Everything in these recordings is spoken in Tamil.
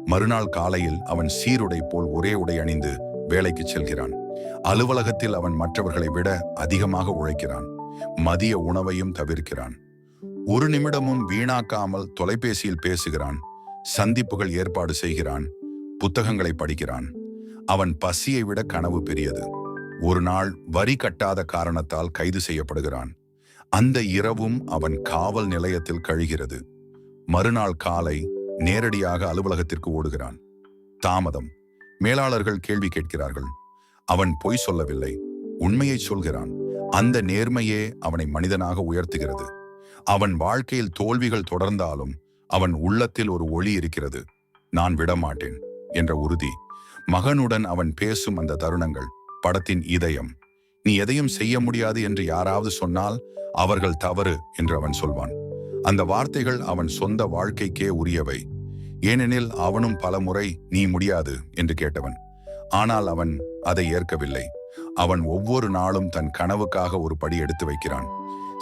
மறுநாள் காலையில் அவன் சீருடை போல் ஒரே உடை அணிந்து வேலைக்கு செல்கிறான். அலுவலகத்தில் அவன் மற்றவர்களை விட அதிகமாக உழைக்கிறான். மதிய உணவையும் தவிர்க்கிறான். ஒரு நிமிடமும் வீணாக்காமல் தொலைபேசியில் பேசுகிறான். சந்திப்புகள் ஏற்பாடு செய்கிறான். புத்தகங்களை படிக்கிறான். அவன் பசியை விட கனவு பெரியது. ஒரு நாள் வரி கட்டாத காரணத்தால் கைது செய்யப்படுகிறான். அந்த இரவும் அவன் காவல் நிலையத்தில் கழிகிறது. மறுநாள் காலை நேரடியாக அலுவலகத்திற்கு ஓடுகிறான். தாமதம். மேலாளர்கள் கேள்வி கேட்கிறார்கள். அவன் பொய் சொல்லவில்லை, உண்மையை சொல்கிறான். அந்த நேர்மையே அவனை மனிதனாக உயர்த்துகிறது. அவன் வாழ்க்கையில் தோல்விகள் தொடர்ந்தாலும் அவன் உள்ளத்தில் ஒரு ஒளி இருக்கிறது. நான் விடமாட்டேன் என்ற உறுதி. மகனுடன் அவன் பேசும் அந்த தருணங்கள் படத்தின் இதயம். நீ எதையும் செய்ய முடியாது என்று யாராவது சொன்னால் அவர்கள் தவறு என்று அவன் சொல்வான். அந்த வார்த்தைகள் அவன் சொந்த வாழ்க்கைக்கே உரியவை. ஏனெனில் அவனும் பலமுறை நீ முடியாது என்று கேட்டவன். ஆனால் அவன் அதை ஏற்கவில்லை. அவன் ஒவ்வொரு நாளும் தன் கனவுக்காக ஒரு படி எடுத்து வைக்கிறான்.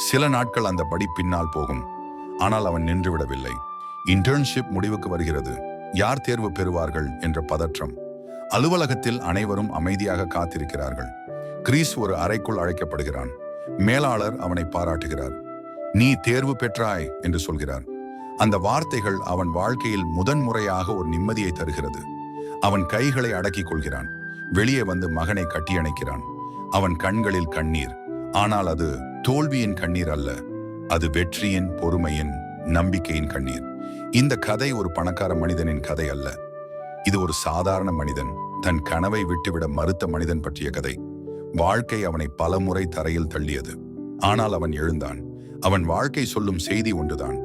சில நாட்கள் அந்த படி பின்னால் போகும். ஆனால் அவன் நின்றுவிடவில்லை. இன்டர்ன்ஷிப் முடிவுக்கு வருகிறது. யார் தேர்வு பெறுவார்கள் என்ற பதற்றம். அலுவலகத்தில் அனைவரும் அமைதியாக காத்திருக்கிறார்கள். கிரீஸ் ஒரு அறைக்குள் அழைக்கப்படுகிறான். மேலாளர் அவனை பாராட்டுகிறார். நீ தேர்வு பெற்றாய் என்று சொல்கிறார். அந்த வார்த்தைகள் அவன் வாழ்க்கையில் முதன்முறையாக ஒரு நிம்மதியை தருகிறது. அவன் கைகளை அடக்கிக் கொள்கிறான். வெளியே வந்து மகனை கட்டியணைக்கிறான். அவன் கண்களில் கண்ணீர். ஆனால் அது தோல்வியின் கண்ணீர் அல்ல. அது வெற்றியின், பொறுமையின், நம்பிக்கையின் கண்ணீர். இந்த கதை ஒரு பணக்கார மனிதனின் கதை அல்ல. இது ஒரு சாதாரண மனிதன், தன் கனவை விட்டுவிட மறுத்த மனிதன் பற்றிய கதை. வாழ்க்கை அவனை பலமுறை தரையில் தள்ளியது. ஆனால் அவன் எழுந்தான். அவன் வாழ்க்கை சொல்லும் செய்தி ஒன்றுதான்.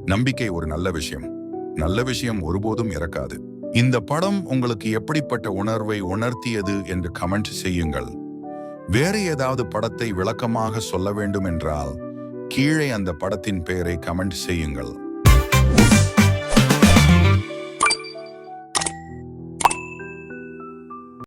நம்பிக்கை ஒரு நல்ல விஷயம். நல்ல விஷயம் ஒருபோதும் இறக்காது. இந்த படம் உங்களுக்கு எப்படிப்பட்ட உணர்வை உணர்த்தியது என்று கமெண்ட் செய்யுங்கள். வேறு ஏதாவது படத்தை விளக்கமாக சொல்ல வேண்டும் என்றால் கீழே அந்த படத்தின் பெயரை கமெண்ட் செய்யுங்கள்.